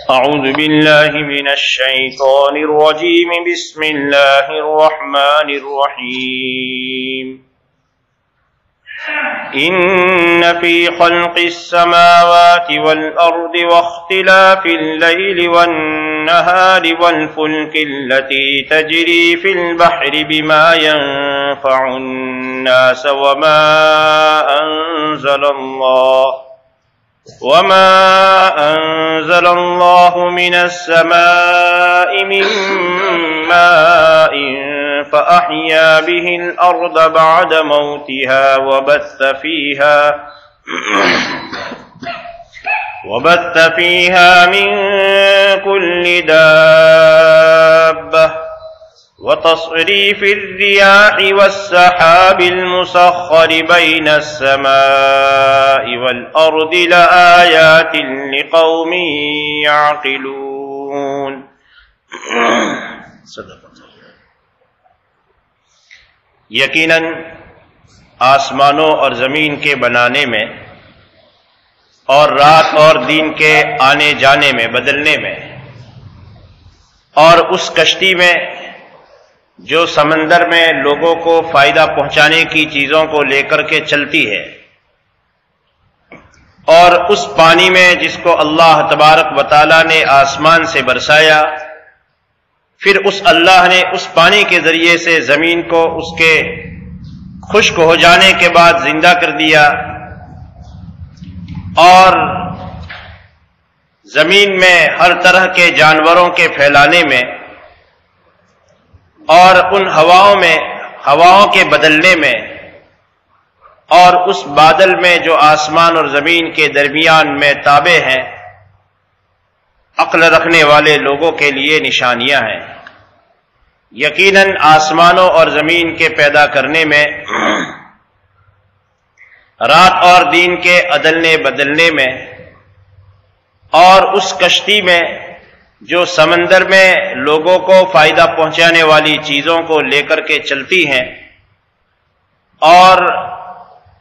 أعوذ بالله من الشيطان الرجيم. بسم الله الرحمن الرحيم. إن في خلق السماوات والأرض واختلاف الليل والنهار والفلك التي تجري في البحر بما ينفع الناس وما أنزل الله من السماء من ماء فأحيا به الأرض بعد موتها وبث فيها من كل دابة وتصريف الرياح والسحاب المسخر بين السماء والأرض لآيات لقوم يعقلون. یقیناً آسمانوں اور زمین کے بنانے میں اور رات اور دن کے آنے جانے میں بدلنے میں اور اس کشتی میں جو سمندر میں لوگوں کو فائدہ پہنچانے کی چیزوں کو لے کر کے چلتی ہے، اور اس پانی میں جس کو اللہ تبارک و تعالیٰ نے آسمان سے برسایا، پھر اس اللہ نے اس پانی کے ذریعے سے زمین کو اس کے خشک ہو جانے کے بعد زندہ کر دیا، اور زمین میں ہر طرح کے جانوروں کے پھیلانے میں اور ان ہواؤں کے بدلنے میں اور اس بادل میں جو آسمان اور زمین کے درمیان میں تابع ہیں، عقل رکھنے والے لوگوں کے لیے نشانیاں ہیں. یقیناً آسمانوں اور زمین کے پیدا کرنے میں، رات اور دن کے عدلنے بدلنے میں، اور اس کشتی میں جو سمندر میں لوگوں کو فائدہ پہنچانے والی چیزوں کو لے کر کے چلتی ہیں، اور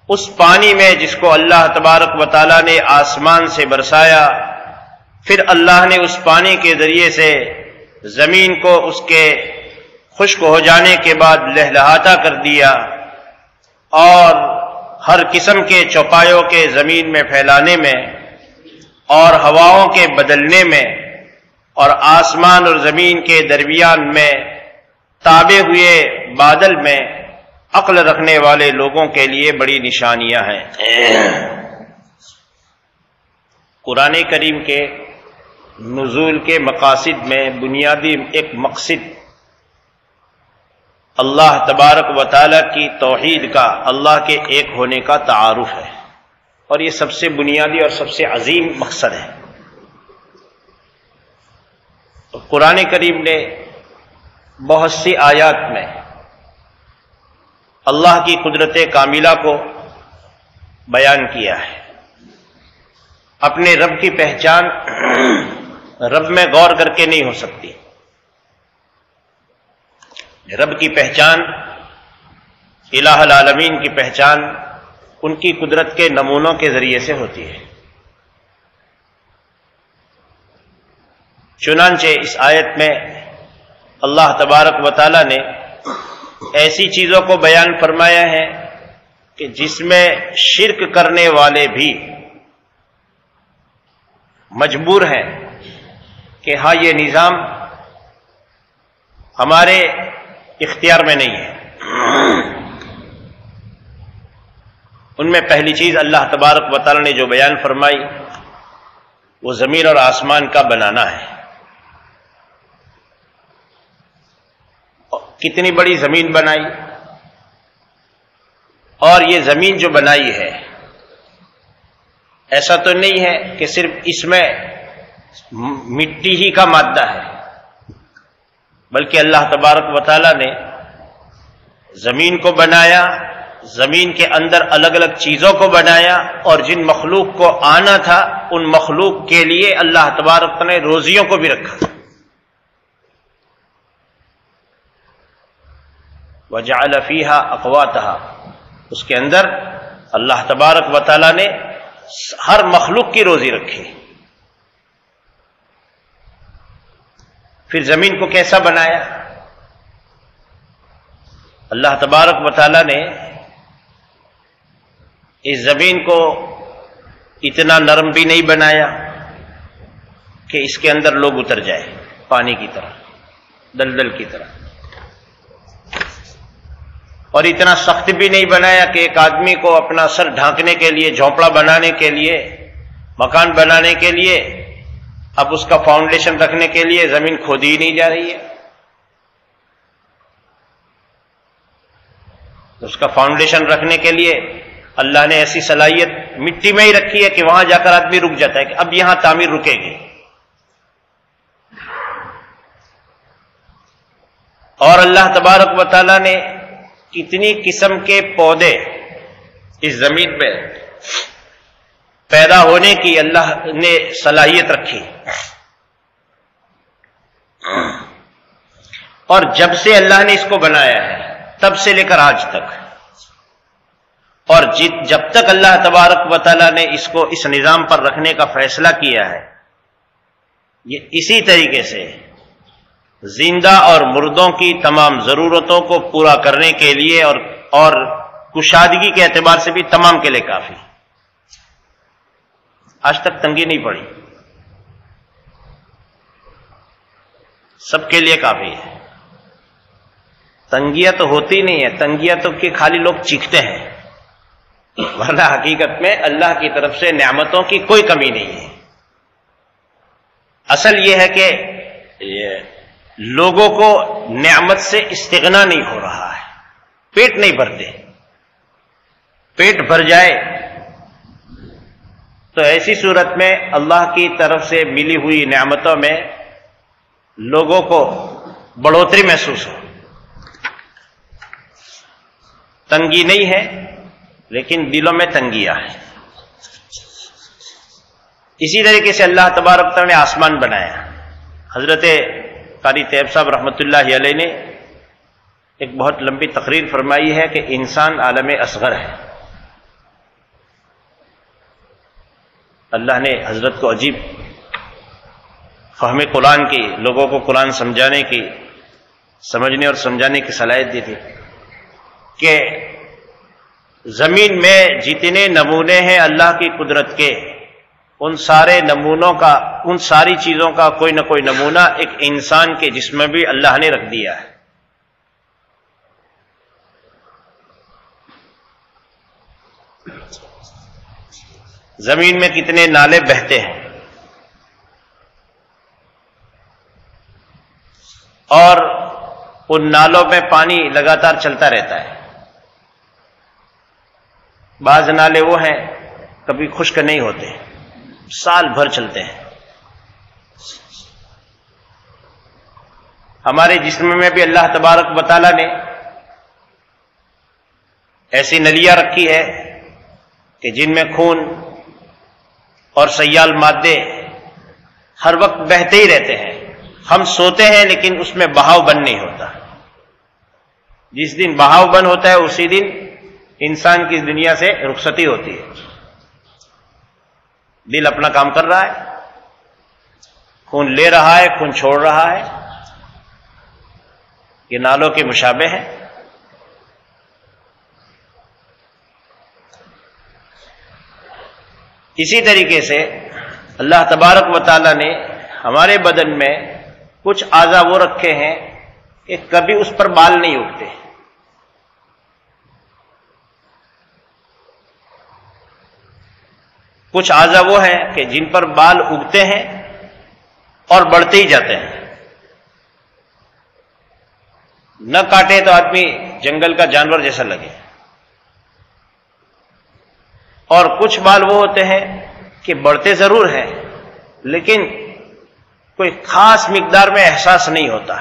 اس پانی میں جس کو اللہ تبارک و تعالیٰ نے آسمان سے برسایا، پھر اللہ نے اس پانی کے ذریعے سے زمین کو اس کے خشک ہو جانے کے بعد لہلہاتا کر دیا، اور ہر قسم کے چوپایوں کے زمین میں پھیلانے میں اور ہواؤں کے بدلنے میں اور آسمان اور زمین کے درمیان میں تابع ہوئے بادل میں عقل رکھنے والے لوگوں کے لیے بڑی نشانیاں ہیں. قرآن کریم کے نزول کے مقاصد میں بنیادی ایک مقصد اللہ تبارک و تعالیٰ کی توحید کا، اللہ کے ایک ہونے کا تعارف ہے، اور یہ سب سے بنیادی اور سب سے عظیم مقصد ہے. قرآن کریم نے بہت سی آیات میں اللہ کی قدرت کاملہ کو بیان کیا ہے. اپنے رب کی پہچان رب میں غور کر کے نہیں ہو سکتی. رب کی پہچان، الہ العالمین کی پہچان ان کی قدرت کے نمونوں کے ذریعے سے ہوتی ہے. چنانچہ اس آیت میں اللہ تبارک و تعالیٰ نے ایسی چیزوں کو بیان فرمایا ہے کہ جس میں شرک کرنے والے بھی مجبور ہیں کہ ہاں یہ نظام ہمارے اختیار میں نہیں ہے. ان میں پہلی چیز اللہ تبارک و تعالیٰ نے جو بیان فرمائی وہ زمین اور آسمان کا بنانا ہے. کتنی بڑی زمین بنائی، اور یہ زمین جو بنائی ہے ایسا تو نہیں ہے کہ صرف اس میں مٹی ہی کا مادہ ہے، بلکہ اللہ تبارک و تعالیٰ نے زمین کو بنایا، زمین کے اندر الگ الگ چیزوں کو بنایا، اور جن مخلوق کو آنا تھا ان مخلوق کے لیے اللہ تبارک نے روزیوں کو بھی رکھا. وَجَعَلَ فِيهَا أَقْوَاتَهَا، اس کے اندر اللہ تبارک و تعالیٰ نے ہر مخلوق کی روزی رکھی. پھر زمین کو کیسا بنایا؟ اللہ تبارک و تعالیٰ نے اس زمین کو اتنا نرم بھی نہیں بنایا کہ اس کے اندر لوگ اتر جائے، پانی کی طرح، دلدل کی طرح، اور اتنا سخت بھی نہیں بنایا کہ ایک آدمی کو اپنا سر ڈھانکنے کے لیے، جھونپڑا بنانے کے لیے، مکان بنانے کے لیے، اب اس کا فاؤنڈیشن رکھنے کے لیے زمین کھودی ہی نہیں جا رہی ہے، اس کا فاؤنڈیشن رکھنے کے لیے اللہ نے ایسی صلاحیت مٹی میں ہی رکھی ہے کہ وہاں جا کر آدمی رک جاتا ہے کہ اب یہاں تعمیر رکے گی۔ اور اللہ تبارک و تعالیٰ نے کتنی قسم کے پودے اس زمین پہ پیدا ہونے کی اللہ نے صلاحیت رکھی، اور جب سے اللہ نے اس کو بنایا ہے تب سے لے کر آج تک، اور جب تک اللہ تبارک و تعالیٰ نے اس کو اس نظام پر رکھنے کا فیصلہ کیا ہے، یہ اسی طریقے سے زندہ اور مردوں کی تمام ضرورتوں کو پورا کرنے کے لیے اور کشادگی کے اعتبار سے بھی تمام کے لیے کافی، آج تک تنگی نہیں پڑی، سب کے لیے کافی ہے۔ تنگیاں تو ہوتی نہیں ہے، تنگیاں تو کہ خالی لوگ چیختے ہیں، ورنہ حقیقت میں اللہ کی طرف سے نعمتوں کی کوئی کمی نہیں ہے۔ اصل یہ ہے کہ لوگوں کو نعمت سے استغنا نہیں ہو رہا ہے، پیٹ نہیں بھرتے، پیٹ بھر جائے تو ایسی صورت میں اللہ کی طرف سے ملی ہوئی نعمتوں میں لوگوں کو بڑھوتری محسوس ہو، تنگی نہیں ہے لیکن دلوں میں تنگیاں ہیں۔ اسی طریقے سے اللہ تبارک تعالیٰ نے آسمان بنایا۔ حضرت قاری طیب صاحب رحمۃ اللہ علیہ نے ایک بہت لمبی تقریر فرمائی ہے کہ انسان عالم اصغر ہے۔ اللہ نے حضرت کو عجیب فہم قرآن کی، لوگوں کو قرآن سمجھانے کی، سمجھنے اور سمجھانے کی صلاحیت دی تھی کہ زمین میں جتنے نمونے ہیں اللہ کی قدرت کے، ان سارے نمونوں کا، ان ساری چیزوں کا کوئی نہ کوئی نمونہ ایک انسان کے جسم میں بھی اللہ نے رکھ دیا ہے۔ زمین میں کتنے نالے بہتے ہیں، اور ان نالوں میں پانی لگاتار چلتا رہتا ہے۔ بعض نالے وہ ہیں کبھی خشک نہیں ہوتے، سال بھر چلتے ہیں۔ ہمارے جسم میں بھی اللہ تبارک و تعالیٰ نے ایسی نلیاں رکھی ہے کہ جن میں خون اور سیال مادے ہر وقت بہتے ہی رہتے ہیں۔ ہم سوتے ہیں لیکن اس میں بہاؤ بند نہیں ہوتا، جس دن بہاؤ بند ہوتا ہے اسی دن انسان کی دنیا سے رخصتی ہوتی ہے۔ دل اپنا کام کر رہا ہے، خون لے رہا ہے، خون چھوڑ رہا ہے، یہ نالوں کے مشابہ ہے۔ اسی طریقے سے اللہ تبارک و تعالیٰ نے ہمارے بدن میں کچھ اعضاء وہ رکھے ہیں کہ کبھی اس پر بال نہیں اگتے، کچھ اعضاء وہ ہیں کہ جن پر بال اگتے ہیں اور بڑھتے ہی جاتے ہیں، نہ کاٹے تو آدمی جنگل کا جانور جیسا لگے، اور کچھ بال وہ ہوتے ہیں کہ بڑھتے ضرور ہیں لیکن کوئی خاص مقدار میں احساس نہیں ہوتا۔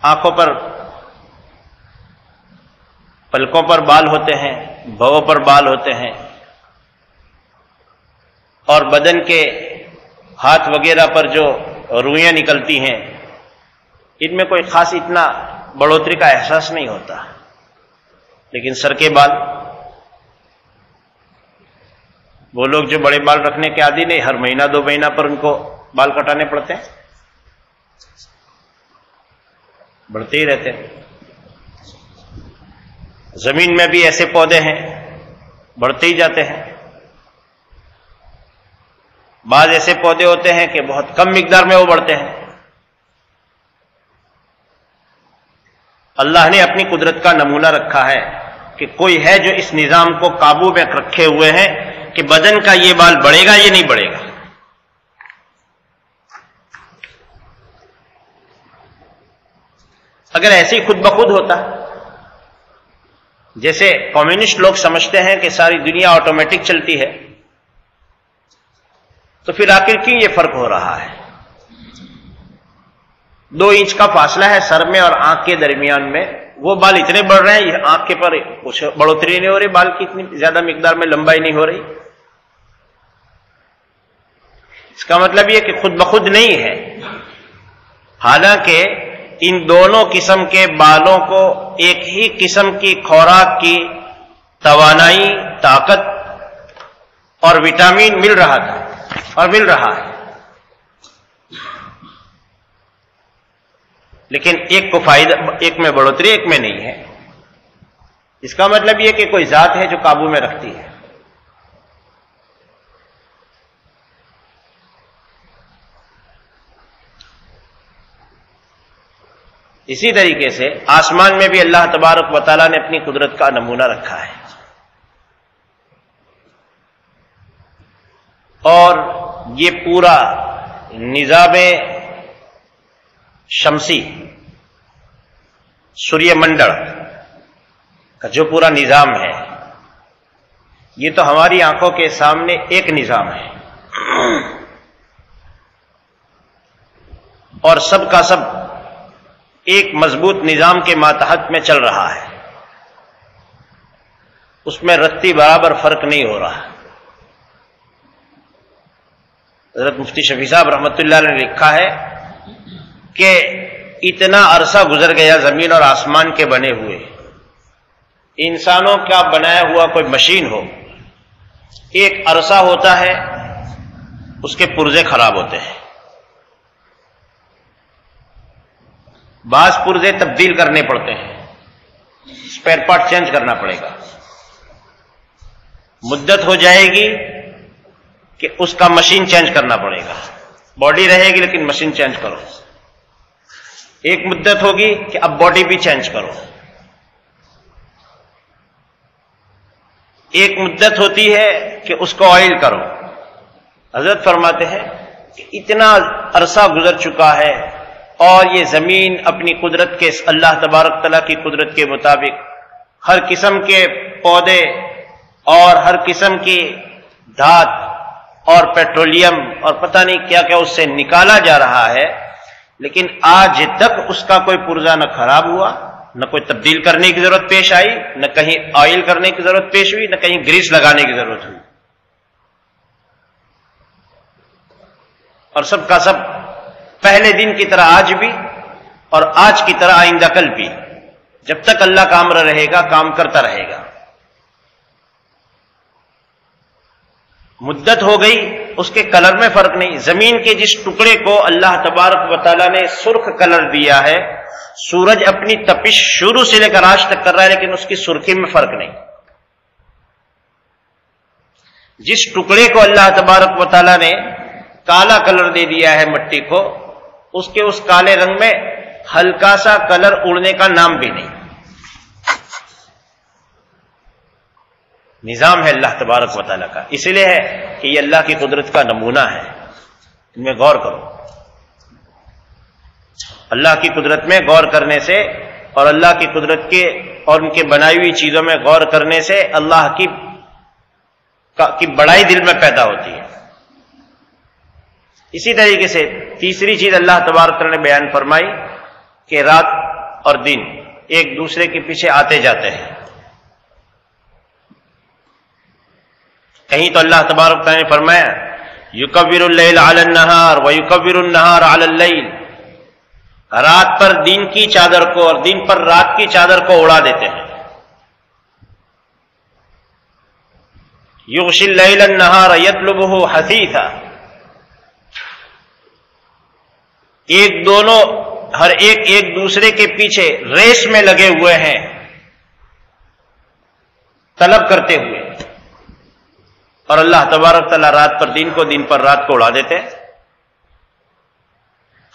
آنکھوں پر، پلکوں پر بال ہوتے ہیں، بھووں پر بال ہوتے ہیں، اور بدن کے ہاتھ وغیرہ پر جو روئیاں نکلتی ہیں ان میں کوئی خاص اتنا بڑھوتری کا احساس نہیں ہوتا، لیکن سر کے بال وہ لوگ جو بڑے بال رکھنے کے عادی نہیں، ہر مہینہ 2 مہینہ پر ان کو بال کٹانے پڑتے ہیں، بڑھتے ہی رہتے ہیں۔ زمین میں بھی ایسے پودے ہیں بڑھتے ہی جاتے ہیں، بعض ایسے پودے ہوتے ہیں کہ بہت کم مقدار میں وہ بڑھتے ہیں۔ اللہ نے اپنی قدرت کا نمونہ رکھا ہے کہ کوئی ہے جو اس نظام کو قابو میں رکھے ہوئے ہیں کہ بدن کا یہ بال بڑھے گا یہ نہیں بڑھے گا۔ اگر ایسے ہی خود بخود ہوتا، جیسے کمیونسٹ لوگ سمجھتے ہیں کہ ساری دنیا آٹومیٹک چلتی ہے، تو پھر آخر کیوں یہ فرق ہو رہا ہے؟ 2 انچ کا فاصلہ ہے سر میں اور آنکھ کے درمیان میں، وہ بال اتنے بڑھ رہے ہیں، یہ آنکھ کے پر کچھ بڑھوتری نہیں ہو رہی، بال کی اتنی زیادہ مقدار میں لمبائی نہیں ہو رہی۔ اس کا مطلب یہ کہ خود بخود نہیں ہے، حالانکہ ان دونوں قسم کے بالوں کو ایک ہی قسم کی خوراک کی توانائی، طاقت اور وٹامن مل رہا تھا اور مل رہا ہے، لیکن ایک کو فائدہ، ایک میں بڑھوتری ایک میں نہیں ہے۔ اس کا مطلب یہ کہ کوئی ذات ہے جو قابو میں رکھتی ہے۔ اسی طریقے سے آسمان میں بھی اللہ تبارک و تعالیٰ نے اپنی قدرت کا نمونہ رکھا ہے، اور یہ پورا نظام شمسی سوریہ منڈل کا جو پورا نظام ہے، یہ تو ہماری آنکھوں کے سامنے ایک نظام ہے، اور سب کا سب ایک مضبوط نظام کے ماتحت میں چل رہا ہے، اس میں رتی برابر فرق نہیں ہو رہا۔ حضرت مفتی شفیع صاحب رحمۃ اللہ علیہ نے لکھا ہے کہ اتنا عرصہ گزر گیا زمین اور آسمان کے بنے ہوئے، انسانوں کا بنایا ہوا کوئی مشین ہو، ایک عرصہ ہوتا ہے اس کے پرزے خراب ہوتے ہیں، بعض پرزے تبدیل کرنے پڑتے ہیں، اسپیئر پارٹ چینج کرنا پڑے گا، مدت ہو جائے گی کہ اس کا مشین چینج کرنا پڑے گا، باڈی رہے گی لیکن مشین چینج کرو، ایک مدت ہوگی کہ اب باڈی بھی چینج کرو، ایک مدت ہوتی ہے کہ اس کو آئل کرو۔ حضرت فرماتے ہیں کہ اتنا عرصہ گزر چکا ہے اور یہ زمین اپنی قدرت کے، اللہ تبارک تعالیٰ کی قدرت کے مطابق ہر قسم کے پودے اور ہر قسم کی دھات اور پیٹرولیم اور پتہ نہیں کیا کیا اس سے نکالا جا رہا ہے، لیکن آج تک اس کا کوئی پرزہ نہ خراب ہوا، نہ کوئی تبدیل کرنے کی ضرورت پیش آئی، نہ کہیں آئل کرنے کی ضرورت پیش ہوئی، نہ کہیں گریس لگانے کی ضرورت ہوئی، اور سب کا سب پہلے دن کی طرح آج بھی اور آج کی طرح آئندہ کل بھی، جب تک اللہ کا امر رہے گا کام کرتا رہے گا۔ مدت ہو گئی، اس کے کلر میں فرق نہیں، زمین کے جس ٹکڑے کو اللہ تبارک و تعالیٰ نے سرخ کلر دیا ہے، سورج اپنی تپش شروع سے لے کر آج تک کر رہا ہے لیکن اس کی سرخی میں فرق نہیں۔ جس ٹکڑے کو اللہ تبارک و تعالیٰ نے کالا کلر دے دیا ہے مٹی کو، اس کے اس کالے رنگ میں ہلکا سا کلر اڑنے کا نام بھی نہیں۔ نظام ہے اللہ تبارک و تعالیٰ کا، اسی لیے ہے کہ یہ اللہ کی قدرت کا نمونہ ہے، ان میں غور کرو۔ اللہ کی قدرت میں غور کرنے سے اور اللہ کی قدرت کے اور ان کے بنائی ہوئی چیزوں میں غور کرنے سے اللہ کی بڑائی دل میں پیدا ہوتی ہے۔ اسی طریقے سے تیسری چیز اللہ تبارک تعالیٰ نے بیان فرمائی کہ رات اور دن ایک دوسرے کے پیچھے آتے جاتے ہیں۔ کہیں تو اللہ تبارک تعالیٰ نے فرمایا یکبر اللیل علی النہار ویکبر النہار علی اللیل، رات پر دن کی چادر کو اور دن پر رات کی چادر کو اڑا دیتے ہیں۔ یغشی اللیل النہار یطلبہ حثیثا، ہر ایک دوسرے کے پیچھے ریس میں لگے ہوئے ہیں، طلب کرتے ہوئے، اور اللہ تبارک تعالیٰ رات پر دن کو، دن پر رات کو اڑا دیتے ہیں۔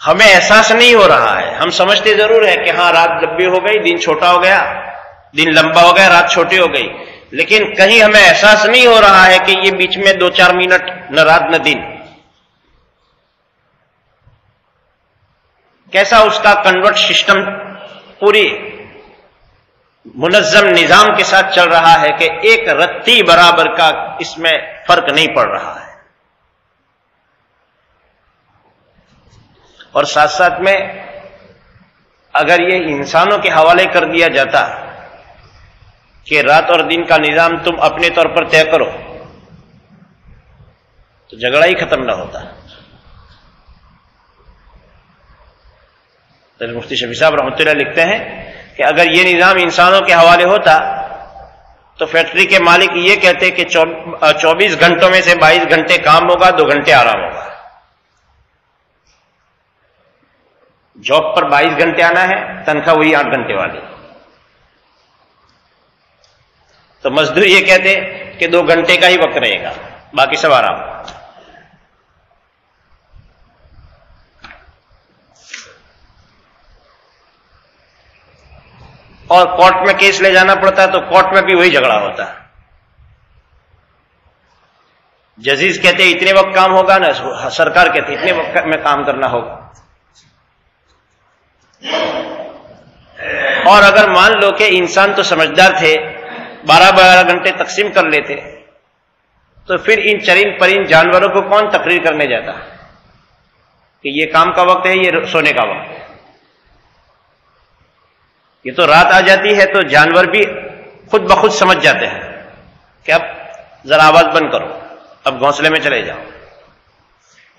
ہمیں احساس نہیں ہو رہا ہے، ہم سمجھتے ضرور ہے کہ ہاں رات لمبی ہو گئی، دن چھوٹا ہو گیا، دن لمبا ہو گیا، رات چھوٹی ہو گئی، لیکن کہیں ہمیں احساس نہیں ہو رہا ہے کہ یہ بیچ میں 2-4 منٹ نہ رات نہ دن، کیسا اس کا کنورٹ سسٹم پوری منظم نظام کے ساتھ چل رہا ہے کہ ایک رتی برابر کا اس میں فرق نہیں پڑ رہا ہے۔ اور ساتھ ساتھ میں اگر یہ انسانوں کے حوالے کر دیا جاتا کہ رات اور دن کا نظام تم اپنے طور پر طے کرو، تو جھگڑا ہی ختم نہ ہوتا۔ تو مفتی شفیع صاحب رحمۃ اللہ لکھتے ہیں کہ اگر یہ نظام انسانوں کے حوالے ہوتا تو فیکٹری کے مالک یہ کہتے کہ 24 گھنٹوں میں سے 22 گھنٹے کام ہوگا، 2 گھنٹے آرام ہوگا۔ جاب پر 22 گھنٹے آنا ہے، تنخواہ وہی 8 گھنٹے والی۔ تو مزدور یہ کہتے کہ 2 گھنٹے کا ہی وقت رہے گا، باقی سب آرام۔ اور کورٹ میں کیس لے جانا پڑتا ہے تو کورٹ میں بھی وہی جھگڑا ہوتا ہے۔ ججز کہتے اتنے وقت کام ہوگا نا، سرکار کہتے اتنے وقت میں کام کرنا ہوگا۔ اور اگر مان لو کہ انسان تو سمجھدار تھے، 12 گھنٹے تقسیم کر لیتے، تو پھر ان چرند پرند جانوروں کو کون تقریر کرنے جاتا کہ یہ کام کا وقت ہے، یہ سونے کا وقت ہے؟ یہ تو رات آ جاتی ہے تو جانور بھی خود بخود سمجھ جاتے ہیں کہ اب ذرا آواز بند کرو، اب گھونسلے میں چلے جاؤ۔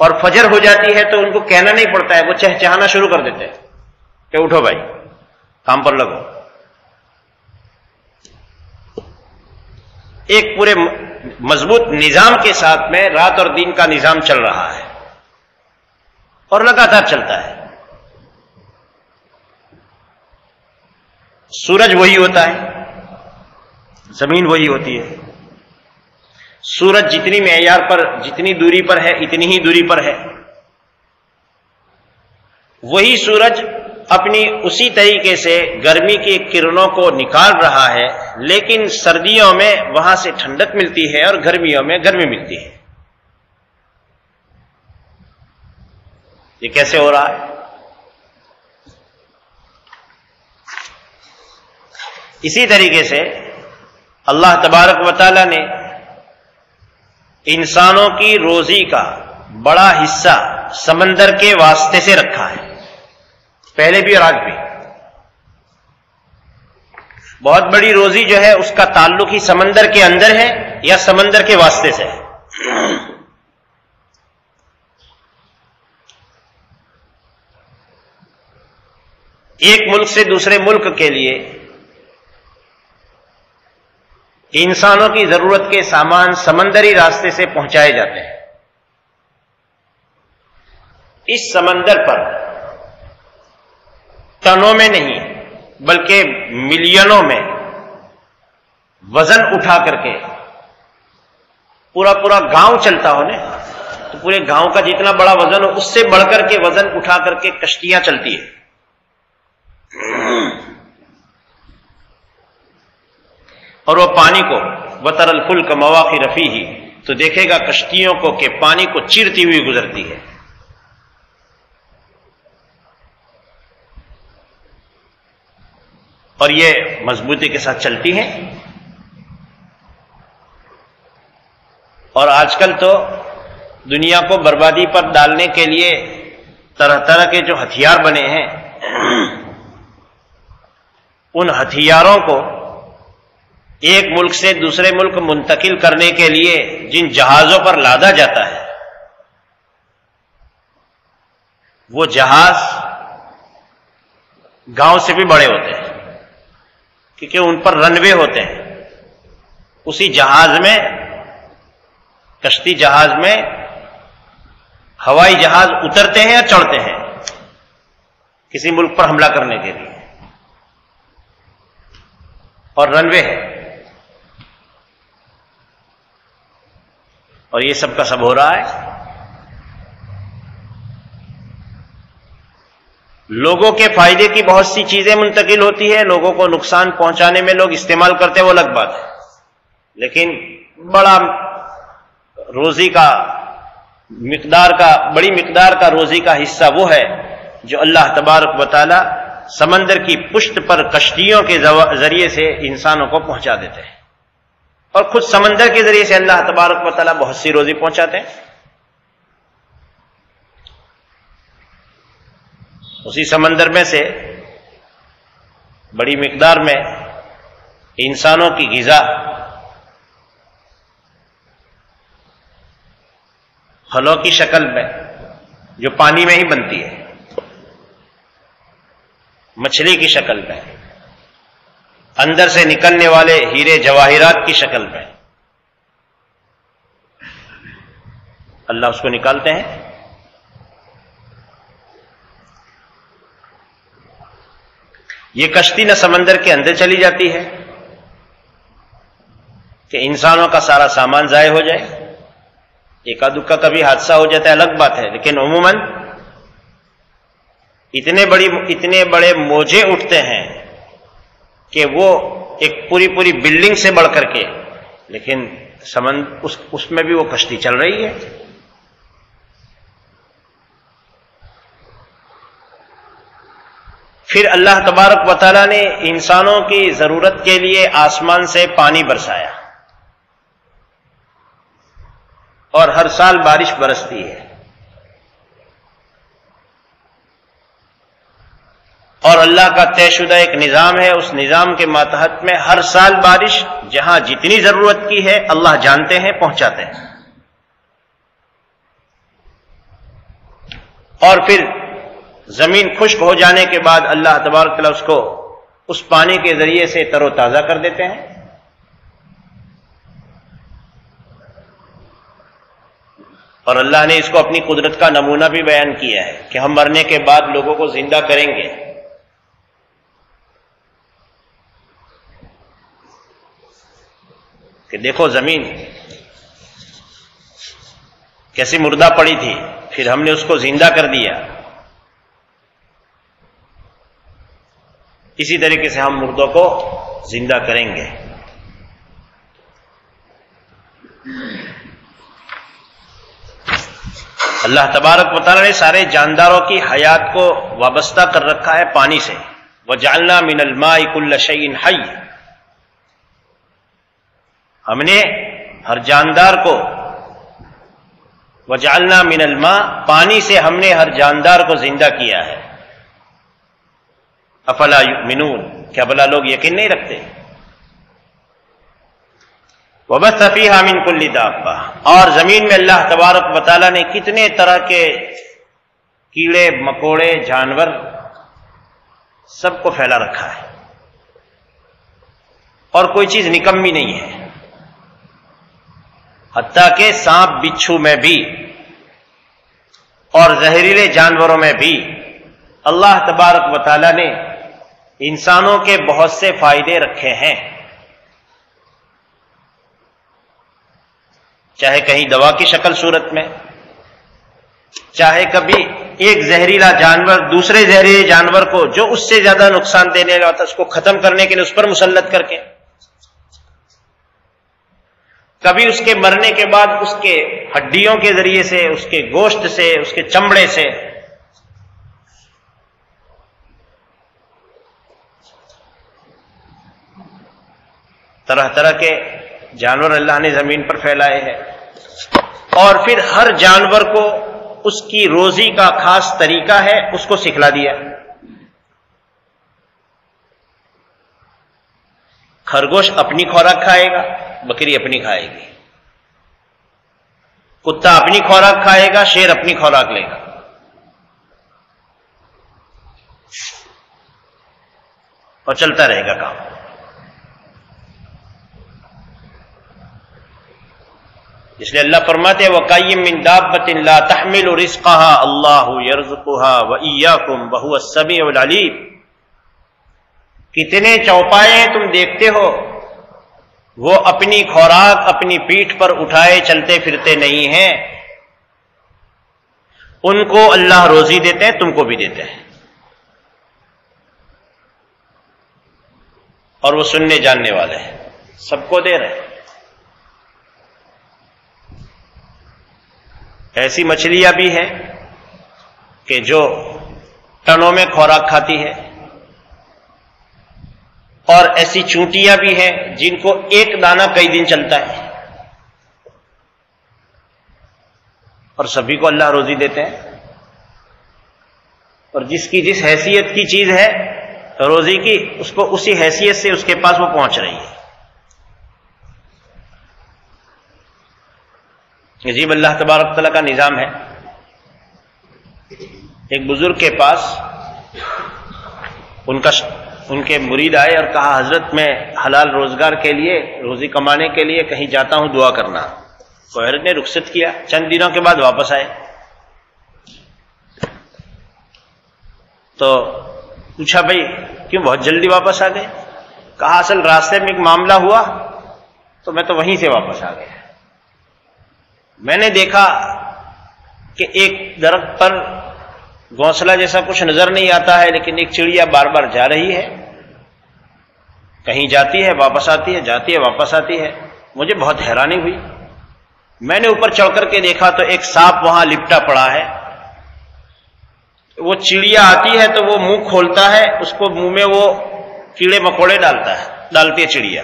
اور فجر ہو جاتی ہے تو ان کو کہنا نہیں پڑتا ہے، وہ چہچہانا شروع کر دیتے ہیں کہ اٹھو بھائی کام پر لگو۔ ایک پورے مضبوط نظام کے ساتھ میں رات اور دن کا نظام چل رہا ہے اور لگاتار چلتا ہے۔ سورج وہی ہوتا ہے، زمین وہی ہوتی ہے۔ سورج جتنی معیار پر، جتنی دوری پر ہے اتنی ہی دوری پر ہے۔ وہی سورج اپنی اسی طریقے سے گرمی کی کرنوں کو نکال رہا ہے، لیکن سردیوں میں وہاں سے ٹھنڈک ملتی ہے اور گرمیوں میں گرمی ملتی ہے۔ یہ کیسے ہو رہا ہے؟ اسی طریقے سے اللہ تبارک و تعالی نے انسانوں کی روزی کا بڑا حصہ سمندر کے واسطے سے رکھا ہے، پہلے بھی اور آج بھی۔ بہت بڑی روزی جو ہے اس کا تعلق ہی سمندر کے اندر ہے یا سمندر کے واسطے سے ہے۔ ایک ملک سے دوسرے ملک کے لیے انسانوں کی ضرورت کے سامان سمندری راستے سے پہنچائے جاتے ہیں۔ اس سمندر پر ٹنوں میں نہیں بلکہ ملینوں میں وزن اٹھا کر کے پورا گاؤں چلتا ہو نا، تو پورے گاؤں کا جتنا بڑا وزن ہو اس سے بڑھ کر کے وزن اٹھا کر کے کشتیاں چلتی ہیں۔ اور وہ پانی کو وَتَرَى الْفُلْكَ مَوَاخِرَ فِيهِ، تو دیکھے گا کشتیوں کو کہ پانی کو چیرتی ہوئی گزرتی ہے۔ اور یہ مضبوطی کے ساتھ چلتی ہیں۔ اور آج کل تو دنیا کو بربادی پر ڈالنے کے لیے طرح طرح کے جو ہتھیار بنے ہیں، ان ہتھیاروں کو ایک ملک سے دوسرے ملک منتقل کرنے کے لیے جن جہازوں پر لادا جاتا ہے، وہ جہاز گاؤں سے بھی بڑے ہوتے ہیں، کیونکہ ان پر رن وے ہوتے ہیں۔ اسی جہاز میں کشتی جہاز میں ہوائی جہاز اترتے ہیں یا چڑھتے ہیں کسی ملک پر حملہ کرنے کے لیے، اور رن وے ہے، اور یہ سب کا سب ہو رہا ہے۔ لوگوں کے فائدے کی بہت سی چیزیں منتقل ہوتی ہے، لوگوں کو نقصان پہنچانے میں لوگ استعمال کرتے ہیں، وہ الگ بات ہے، لیکن بڑا روزی کا بڑی مقدار کا روزی کا حصہ وہ ہے جو اللہ تبارک و تعالی سمندر کی پشت پر کشتیوں کے ذریعے سے انسانوں کو پہنچا دیتے ہیں، اور خود سمندر کے ذریعے سے اللہ تبارک و تعالی بہت سی روزی پہنچاتے ہیں۔ اسی سمندر میں سے بڑی مقدار میں انسانوں کی غذا پھلوں کی شکل میں جو پانی میں ہی بنتی ہے، مچھلی کی شکل میں، اندر سے نکلنے والے ہیرے جواہرات کی شکل میں اللہ اس کو نکالتے ہیں۔ یہ کشتی نہ سمندر کے اندر چلی جاتی ہے کہ انسانوں کا سارا سامان ضائع ہو جائے، ایک آدھ کا کبھی حادثہ ہو جاتا ہے الگ بات ہے، لیکن عموماً اتنے بڑے موجے اٹھتے ہیں کہ وہ ایک پوری بلڈنگ سے بڑھ کر کے، لیکن اس میں بھی وہ کشتی چل رہی ہے۔ پھر اللہ تبارک و تعالیٰ نے انسانوں کی ضرورت کے لیے آسمان سے پانی برسایا، اور ہر سال بارش برستی ہے، اور اللہ کا طے شدہ ایک نظام ہے، اس نظام کے ماتحت میں ہر سال بارش جہاں جتنی ضرورت کی ہے اللہ جانتے ہیں، پہنچاتے ہیں۔ اور پھر زمین خشک ہو جانے کے بعد اللہ تبارک تعالیٰ اس کو اس پانی کے ذریعے سے تر و تازہ کر دیتے ہیں۔ اور اللہ نے اس کو اپنی قدرت کا نمونہ بھی بیان کیا ہے کہ ہم مرنے کے بعد لوگوں کو زندہ کریں گے۔ کہ دیکھو زمین کیسی مردہ پڑی تھی، پھر ہم نے اس کو زندہ کر دیا، اسی طریقے سے ہم مردوں کو زندہ کریں گے۔ اللہ تبارک و تعالیٰ نے سارے جانداروں کی حیات کو وابستہ کر رکھا ہے پانی سے۔ وَجَعَلْنَا مِنَ الْمَاءِ كُلَّ شَيْءٍ حَيٍّ، ہم نے ہر جاندار کو وَجَعَلْنَا مِنَ الْمَاءِ، پانی سے ہم نے ہر جاندار کو زندہ کیا ہے۔ افلا یؤمنون، کیا بھلا لوگ یقین نہیں رکھتے؟ وَبَثَّ فِيهَا مِن كُلِّ دَابَّةٍ، اور زمین میں اللہ تبارک و تعالیٰ نے کتنے طرح کے کیڑے مکوڑے جانور سب کو پھیلا رکھا ہے، اور کوئی چیز نکمی نہیں ہے، حتیٰ کہ سانپ بچھو میں بھی اور زہریلے جانوروں میں بھی اللہ تبارک و تعالیٰ نے انسانوں کے بہت سے فائدے رکھے ہیں۔ چاہے کہیں دوا کی شکل صورت میں، چاہے کبھی ایک زہریلا جانور دوسرے زہریلے جانور کو جو اس سے زیادہ نقصان دینے والا تھا اس کو ختم کرنے کے لیے اس پر مسلط کر کے، کبھی اس کے مرنے کے بعد اس کے ہڈیوں کے ذریعے سے، اس کے گوشت سے، اس کے چمڑے سے طرح طرح کے جانور اللہ نے زمین پر پھیلائے ہیں، اور پھر ہر جانور کو اس کی روزی کا خاص طریقہ ہے، اس کو سکھلا دیا۔ خرگوش اپنی خوراک کھائے گا، بکری اپنی کھائے گی، کتا اپنی خوراک کھائے گا، شیر اپنی خوراک لے گا، اور چلتا رہے گا کام۔ اس لیے اللہ فرماتے ہیں وَقَيِّم مِّن دَابَّةٍ لَا تَحْمِلُ رِزْقَهَا اللَّهُ يَرْزُقُهَا وَإِيَّاكُمْ وَهُوَ السَّمِيعُ الْعَلِيمُ۔ کتنے چوپائے تم دیکھتے ہو، وہ اپنی خوراک اپنی پیٹھ پر اٹھائے چلتے پھرتے نہیں ہیں، ان کو اللہ روزی دیتے ہیں، تم کو بھی دیتے ہیں، اور وہ سننے جاننے والے ہیں، سب کو دے رہے ہیں۔ ایسی مچھلیاں بھی ہیں کہ جو ٹنوں میں خوراک کھاتی ہے، اور ایسی چونٹیاں بھی ہیں جن کو ایک دانہ کئی دن چلتا ہے، اور سبھی کو اللہ روزی دیتے ہیں، اور جس کی جس حیثیت کی چیز ہے روزی کی، اس کو اسی حیثیت سے اس کے پاس وہ پہنچ رہی ہے۔ عجیب اللہ تبارک تعالیٰ کا نظام ہے۔ ایک بزرگ کے پاس ان کے مرید آئے اور کہا حضرت میں حلال روزگار کے لیے، روزی کمانے کے لیے کہیں جاتا ہوں، دعا کرنا۔ تو حضرت نے رخصت کیا، چند دنوں کے بعد واپس آئے تو پوچھا بھائی کیوں بہت جلدی واپس آ گئے؟ کہا اصل راستے میں ایک معاملہ ہوا تو میں تو وہیں سے واپس آ گیا۔ میں نے دیکھا کہ ایک درخت پر گھونسلہ جیسا کچھ نظر نہیں آتا ہے، لیکن ایک چڑیا بار بار جا رہی ہے، کہیں جاتی ہے واپس آتی ہے، جاتی ہے واپس آتی ہے۔ مجھے بہت حیرانی ہوئی، میں نے اوپر چڑھ کر کے دیکھا تو ایک سانپ وہاں لپٹا پڑا ہے۔ وہ چڑیا آتی ہے تو وہ منہ کھولتا ہے، اس کو منہ میں وہ کیڑے مکوڑے ڈالتی ہے چڑیا،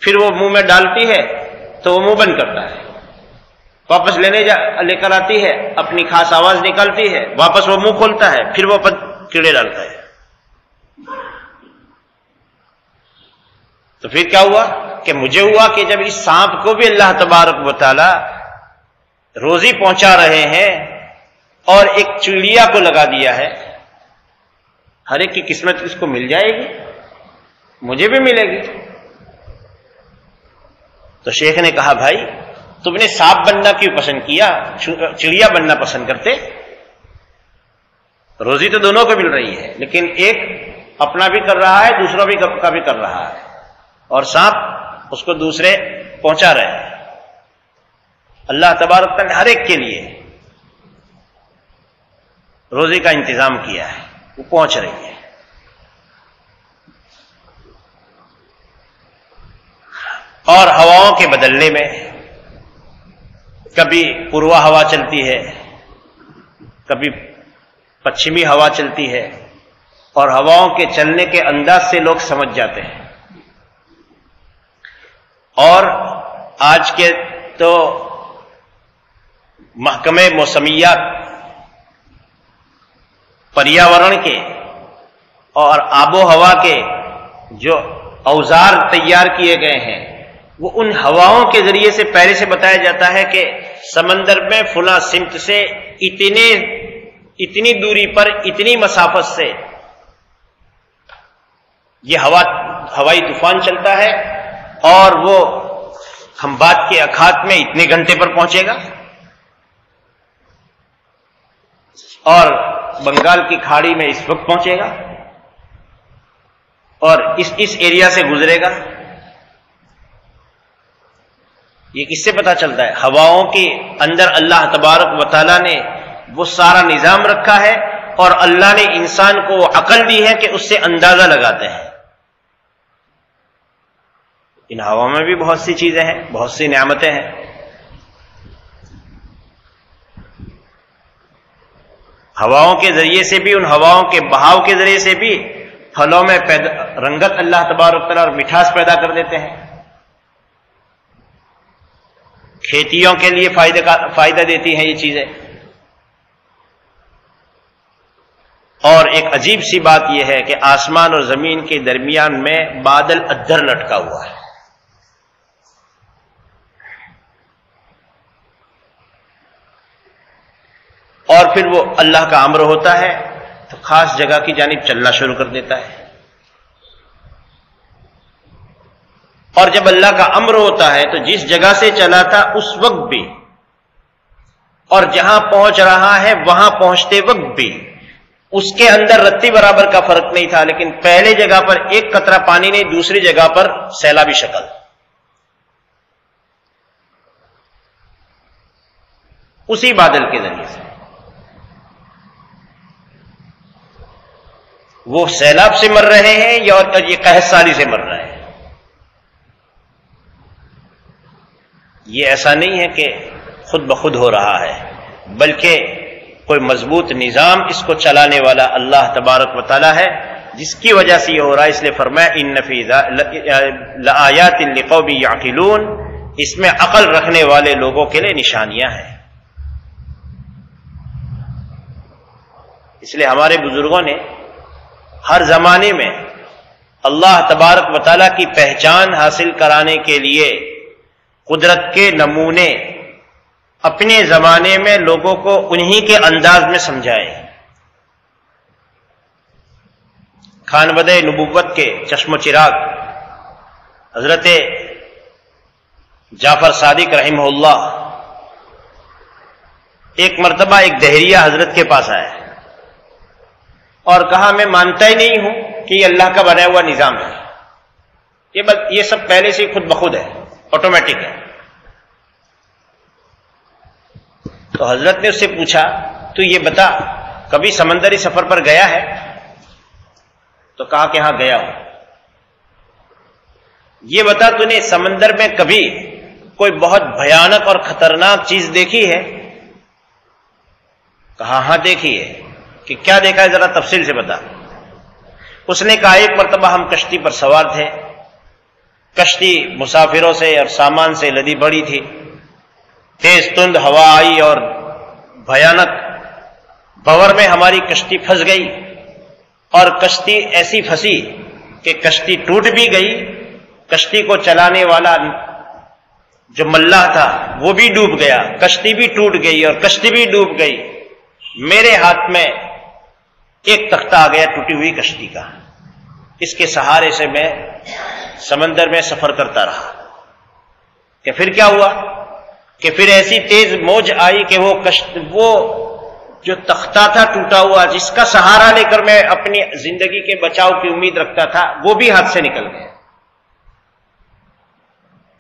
پھر وہ منہ میں ڈالتی ہے تو وہ منہ بند کرتا ہے، واپس لے کر آتی ہے، اپنی خاص آواز نکالتی ہے، واپس وہ منہ کھولتا ہے، پھر وہ کیڑے ڈالتا ہے۔ تو پھر کیا ہوا کہ مجھے ہوا کہ جب اس سانپ کو بھی اللہ تبارک و تعالی روزی پہنچا رہے ہیں اور ایک چڑیا کو لگا دیا ہے، ہر ایک کی قسمت اس کو مل جائے گی، مجھے بھی ملے گی۔ تو شیخ نے کہا بھائی تم نے سانپ بننا کیوں پسند کیا، چڑیا بننا پسند کرتے؟ روزی تو دونوں کو مل رہی ہے، لیکن ایک اپنا بھی کر رہا ہے، دوسرا بھی کا بھی کر رہا ہے، اور سانپ اس کو دوسرے پہنچا رہے ہیں۔ اللہ تبارک تعالیٰ نے ہر ایک کے لیے روزی کا انتظام کیا ہے، وہ پہنچ رہی ہے۔ اور ہواؤں کے بدلنے میں کبھی پوروا ہوا چلتی ہے، کبھی پچھمی ہوا چلتی ہے، اور ہواؤں کے چلنے کے انداز سے لوگ سمجھ جاتے ہیں۔ اور آج کے تو محکمہ موسمیات پریاورن کے اور آب و ہوا کے جو اوزار تیار کیے گئے ہیں، وہ ان ہواؤں کے ذریعے سے پہلے سے بتایا جاتا ہے کہ سمندر میں فلاں سمت سے اتنی دوری پر اتنی مسافت سے یہ ہوائی طوفان چلتا ہے، اور وہ کھمبات کے اخات میں اتنے گھنٹے پر پہنچے گا، اور بنگال کی کھاڑی میں اس وقت پہنچے گا، اور اس ایریا سے گزرے گا۔ یہ کس سے پتا چلتا ہے؟ ہواؤں کے اندر اللہ تبارک و تعالیٰ نے وہ سارا نظام رکھا ہے، اور اللہ نے انسان کو عقل دی ہے کہ اس سے اندازہ لگاتے ہیں۔ ان ہواؤں میں بھی بہت سی چیزیں ہیں، بہت سی نعمتیں ہیں۔ ہواؤں کے ذریعے سے بھی، ان ہواؤں کے بہاؤ کے ذریعے سے بھی پھلوں میں رنگت اللہ تبارک تعالیٰ اور مٹھاس پیدا کر دیتے ہیں، کھیتیوں کے لیے فائدہ دیتی ہیں یہ چیزیں۔ اور ایک عجیب سی بات یہ ہے کہ آسمان اور زمین کے درمیان میں بادل ادھر لٹکا ہوا ہے، اور پھر وہ اللہ کا امر ہوتا ہے تو خاص جگہ کی جانب چلنا شروع کر دیتا ہے۔ اور جب اللہ کا امر ہوتا ہے تو جس جگہ سے چلا تھا اس وقت بھی اور جہاں پہنچ رہا ہے وہاں پہنچتے وقت بھی اس کے اندر رتی برابر کا فرق نہیں تھا، لیکن پہلے جگہ پر ایک قطرہ پانی نہیں، دوسری جگہ پر سیلابی شکل. اسی بادل کے ذریعے سے وہ سیلاب سے مر رہے ہیں یا یہ قحط سالی سے مر رہے ہیں. یہ ایسا نہیں ہے کہ خود بخود ہو رہا ہے، بلکہ کوئی مضبوط نظام اس کو چلانے والا اللہ تبارک و تعالی ہے، جس کی وجہ سے یہ ہو رہا ہے. اس لیے فرمایا ان فی لآیات لقوم یعقلون، اس میں عقل رکھنے والے لوگوں کے لیے نشانیاں ہیں. اس لیے ہمارے بزرگوں نے ہر زمانے میں اللہ تبارک و تعالی کی پہچان حاصل کرانے کے لیے قدرت کے نمونے اپنے زمانے میں لوگوں کو انہی کے انداز میں سمجھائے. خانبد نبوت کے چشم و چراغ حضرت جعفر صادق رحمہ اللہ ایک مرتبہ ایک دہریہ حضرت کے پاس آیا اور کہا میں مانتا ہی نہیں ہوں کہ یہ اللہ کا بنایا ہوا نظام ہے، یہ سب پہلے سے خود بخود ہے، آٹومیٹک ہے. تو حضرت نے اس سے پوچھا تو یہ بتا کبھی سمندری سفر پر گیا ہے؟ تو کہا کہ ہاں گیا ہوں. یہ بتا تو نے سمندر میں کبھی کوئی بہت بھیانک اور خطرناک چیز دیکھی ہے؟ کہا ہاں دیکھی ہے. کہ کیا دیکھا ہے ذرا تفصیل سے بتا. اس نے کہا ایک مرتبہ ہم کشتی پر سوار تھے، کشتی مسافروں سے اور سامان سے لدی بڑی تھی، تیز تند ہوا آئی اور بھیانک بھور میں ہماری کشتی پھنس گئی، اور کشتی ایسی پھنسی کہ کشتی ٹوٹ بھی گئی، کشتی کو چلانے والا جو ملاح تھا وہ بھی ڈوب گیا، کشتی بھی ٹوٹ گئی اور کشتی بھی ڈوب گئی. میرے ہاتھ میں ایک تختہ آ گیا ٹوٹی ہوئی کشتی کا، اس کے سہارے سے میں سمندر میں سفر کرتا رہا. کہ پھر کیا ہوا کہ پھر ایسی تیز موج آئی کہ وہ جو تختہ تھا ٹوٹا ہوا جس کا سہارا لے کر میں اپنی زندگی کے بچاؤ کی امید رکھتا تھا وہ بھی ہاتھ سے نکل گیا.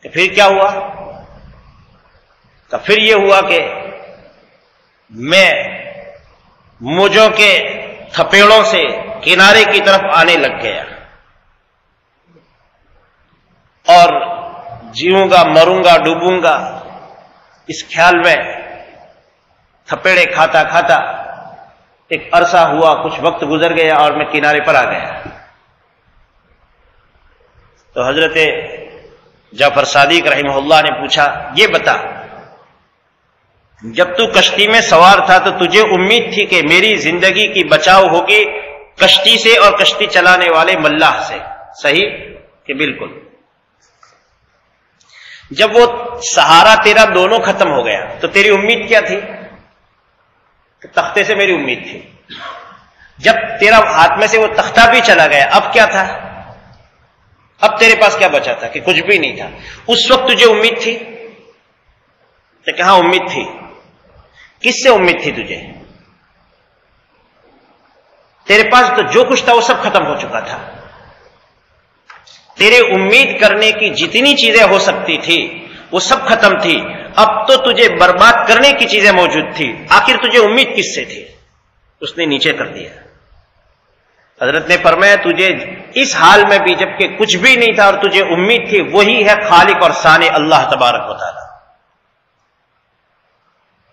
کہ پھر کیا ہوا؟ کہ پھر یہ ہوا کہ میں موجوں کے تھپیڑوں سے کنارے کی طرف آنے لگ گیا اور جیوں گا مروں گا ڈوبوں گا اس خیال میں تھپیڑے کھاتا کھاتا ایک عرصہ ہوا، کچھ وقت گزر گیا اور میں کنارے پر آ گیا. تو حضرت جعفر صادق رحمہ اللہ نے پوچھا یہ بتا جب تو کشتی میں سوار تھا تو تجھے امید تھی کہ میری زندگی کی بچاؤ ہوگی کشتی سے اور کشتی چلانے والے ملاح سے، صحیح؟ کہ بالکل. جب وہ سہارا تیرا دونوں ختم ہو گیا تو تیری امید کیا تھی؟ کہ تختے سے میری امید تھی. جب تیرا ہاتھ میں سے وہ تختہ بھی چلا گیا اب کیا تھا؟ اب تیرے پاس کیا بچا تھا؟ کہ کچھ بھی نہیں تھا. اس وقت تجھے امید تھی؟ تو کہاں امید تھی. کس سے امید تھی تجھے؟ تیرے پاس تو جو کچھ تھا وہ سب ختم ہو چکا تھا. تیرے امید کرنے کی جتنی چیزیں ہو سکتی تھی وہ سب ختم تھی. اب تو تجھے برباد کرنے کی چیزیں موجود تھی. آخر تجھے امید کس سے تھی؟ اس نے نیچے کر دیا. حضرت نے فرمایا تجھے اس حال میں بھی جب کہ کچھ بھی نہیں تھا اور تجھے امید تھی وہی ہے خالق اور ثانی اللہ تبارک و تعالی.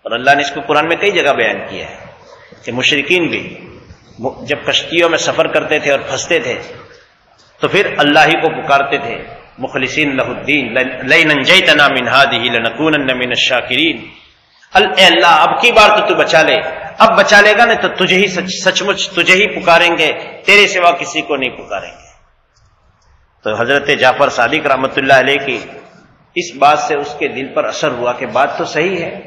اور اللہ نے اس کو قرآن میں کئی جگہ بیان کیا ہے کہ مشرکین بھی جب کشتیوں میں سفر کرتے تھے اور پھنستے تھے تو پھر اللہ ہی کو پکارتے تھے مخلصین لہ الدین لئن انجیتنا من ہذہ لنکونن من الشاکرین. اے اللہ اب کی بار تو بچا لے، اب بچا لے گا نا تو تجھے ہی سچ مچ تجھے ہی پکاریں گے، تیرے سوا کسی کو نہیں پکاریں گے. تو حضرت جعفر صادق رحمۃ اللہ علیہ کی اس بات سے اس کے دل پر اثر ہوا کہ بات تو صحیح ہے،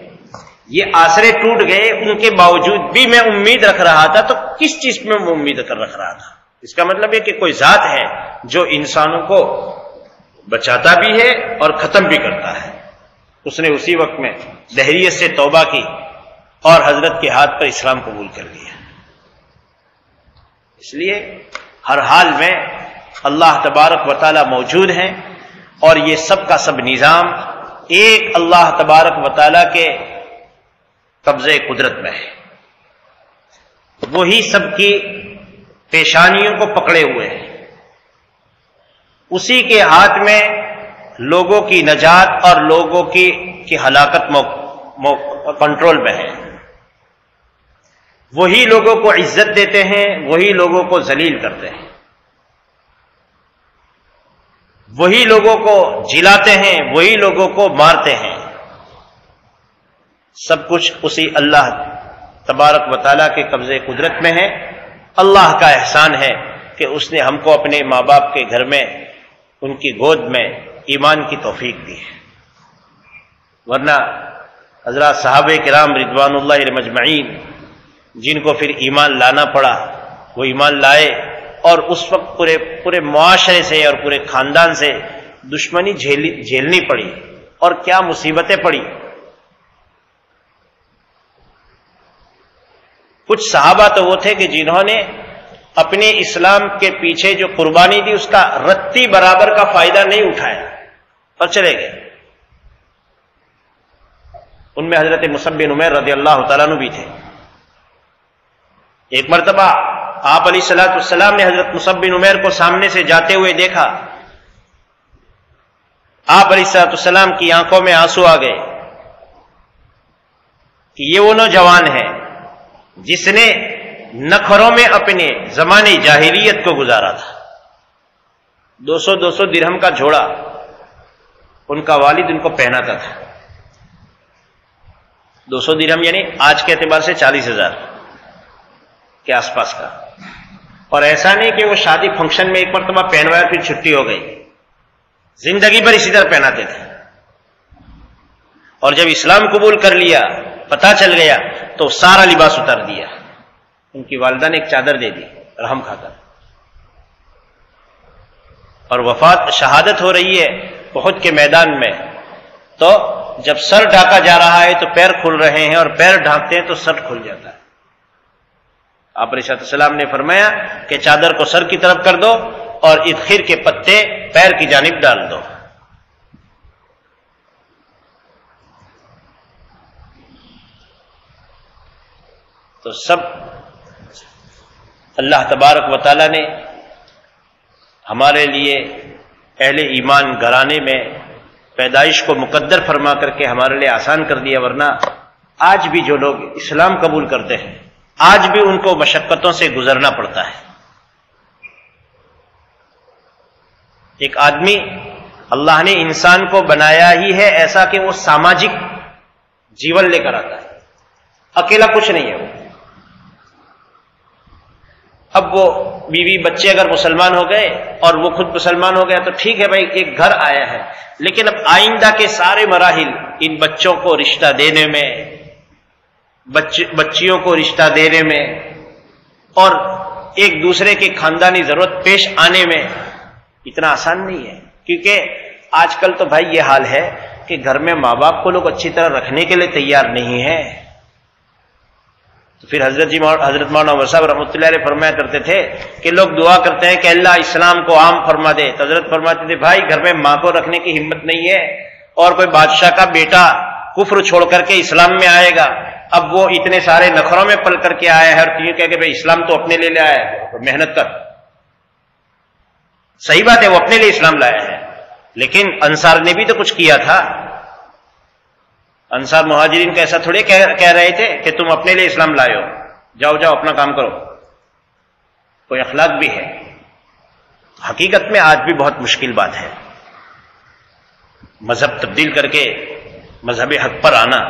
یہ آسرے ٹوٹ گئے ان کے باوجود بھی میں امید رکھ رہا تھا، تو کس چیز میں میں امید رکھ رہا تھا؟ اس کا مطلب یہ کہ کوئی ذات ہے جو انسانوں کو بچاتا بھی ہے اور ختم بھی کرتا ہے۔ اس نے اسی وقت میں دہریت سے توبہ کی اور حضرت کے ہاتھ پر اسلام قبول کر لیا۔ اس لیے ہر حال میں اللہ تبارک و تعالی موجود ہیں، اور یہ سب کا سب نظام ایک اللہ تبارک و تعالی کے قبضے قدرت میں ہے۔ وہی سب کی پیشانیوں کو پکڑے ہوئے ہیں، اسی کے ہاتھ میں لوگوں کی نجات اور لوگوں کی ہلاکت کنٹرول میں ہے۔ وہی لوگوں کو عزت دیتے ہیں، وہی لوگوں کو ذلیل کرتے ہیں، وہی لوگوں کو جلاتے ہیں، وہی لوگوں کو مارتے ہیں۔ سب کچھ اسی اللہ تبارک و تعالیٰ کے قبضے قدرت میں ہے۔ اللہ کا احسان ہے کہ اس نے ہم کو اپنے ماں باپ کے گھر میں ان کی گود میں ایمان کی توفیق دی ہے، ورنہ حضرات صحابہ کرام رضوان اللہ علیہم اجمعین جن کو پھر ایمان لانا پڑا وہ ایمان لائے، اور اس وقت پورے معاشرے سے اور پورے خاندان سے دشمنی جھیلنی پڑی، اور کیا مصیبتیں پڑی۔ کچھ صحابہ تو وہ تھے کہ جنہوں نے اپنے اسلام کے پیچھے جو قربانی دی اس کا رتی برابر کا فائدہ نہیں اٹھایا اور چلے گئے۔ ان میں حضرت مصعب بن عمیر رضی اللہ تعالیٰ عنہ بھی تھے۔ ایک مرتبہ آپ علیہ الصلوۃ والسلام نے حضرت مصعب بن عمیر کو سامنے سے جاتے ہوئے دیکھا۔ آپ علیہ الصلوۃ والسلام کی آنکھوں میں آنسو آ گئے کہ یہ وہ نوجوان ہے جس نے نخروں میں اپنے زمانے جاہلیت کو گزارا تھا۔ 200 درہم کا جوڑا ان کا والد ان کو پہناتا تھا۔ 200 درہم یعنی آج کے اعتبار سے 40,000 کے آس پاس کا، اور ایسا نہیں کہ وہ شادی فنکشن میں ایک مرتبہ پہنوایا پھر چھٹی ہو گئی، زندگی بھر اسی طرح پہناتے تھے۔ اور جب اسلام قبول کر لیا، پتہ چل گیا، تو سارا لباس اتار دیا۔ ان کی والدہ نے ایک چادر دے دی رحم کھا کر، اور وفات شہادت ہو رہی ہے احد کے میدان میں، تو جب سر ڈھانکا جا رہا ہے تو پیر کھل رہے ہیں، اور پیر ڈھانکتے ہیں تو سر کھل جاتا ہے۔ آپ علیہ السلام نے فرمایا کہ چادر کو سر کی طرف کر دو اور ادخیر کے پتے پیر کی جانب ڈال دو۔ تو سب اللہ تبارک و تعالی نے ہمارے لیے اہل ایمان گھرانے میں پیدائش کو مقدر فرما کر کے ہمارے لیے آسان کر دیا، ورنہ آج بھی جو لوگ اسلام قبول کرتے ہیں آج بھی ان کو مشقتوں سے گزرنا پڑتا ہے۔ ایک آدمی اللہ نے انسان کو بنایا ہی ہے ایسا کہ وہ ساماجک جیون لے کر آتا ہے، اکیلا کچھ نہیں ہے وہ۔ اب وہ بیوی بچے اگر مسلمان ہو گئے اور وہ خود مسلمان ہو گیا تو ٹھیک ہے بھائی، ایک گھر آیا ہے، لیکن اب آئندہ کے سارے مراحل ان بچوں کو رشتہ دینے میں، بچیوں کو رشتہ دینے میں، اور ایک دوسرے کی خاندانی ضرورت پیش آنے میں اتنا آسان نہیں ہے، کیونکہ آج کل تو بھائی یہ حال ہے کہ گھر میں ماں باپ کو لوگ اچھی طرح رکھنے کے لیے تیار نہیں ہیں۔ تو پھر حضرت مولانا عمر صاحب رحمۃ اللہ علیہ فرمایا کرتے تھے کہ لوگ دعا کرتے ہیں کہ اللہ اسلام کو عام فرما دے، تو حضرت فرماتے تھے بھائی گھر میں ماں کو رکھنے کی ہمت نہیں ہے، اور کوئی بادشاہ کا بیٹا کفر چھوڑ کر کے اسلام میں آئے گا، اب وہ اتنے سارے نخروں میں پل کر کے آیا ہے، اور تجھے کہہ کہ بھائی اسلام تو اپنے لیے لے آیا ہے، محنت کر۔ صحیح بات ہے، وہ اپنے لیے اسلام لایا ہے، لیکن انصار نے بھی تو کچھ کیا تھا۔ انصار مہاجرین کا ایسا تھوڑے کہہ رہے تھے کہ تم اپنے لیے اسلام لائے ہو، جاؤ اپنا کام کرو، کوئی اخلاق بھی ہے۔ حقیقت میں آج بھی بہت مشکل بات ہے مذہب تبدیل کر کے مذہب حق پر آنا۔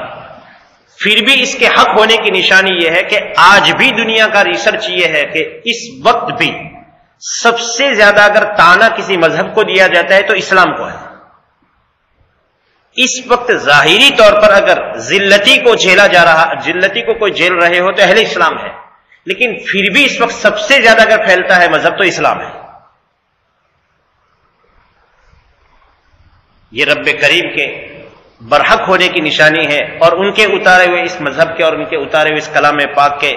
پھر بھی اس کے حق ہونے کی نشانی یہ ہے کہ آج بھی دنیا کا ریسرچ یہ ہے کہ اس وقت بھی سب سے زیادہ اگر تانا کسی مذہب کو دیا جاتا ہے تو اسلام کو ہے۔ اس وقت ظاہری طور پر اگر ذلتی کو جھیلا جا رہا، ذلتی کو کوئی جھیل رہے ہو تو اہل اسلام ہے، لیکن پھر بھی اس وقت سب سے زیادہ اگر پھیلتا ہے مذہب تو اسلام ہے۔ یہ رب کریم کے برحق ہونے کی نشانی ہے، اور ان کے اتارے ہوئے اس مذہب کے اور ان کے اتارے ہوئے اس کلام پاک کے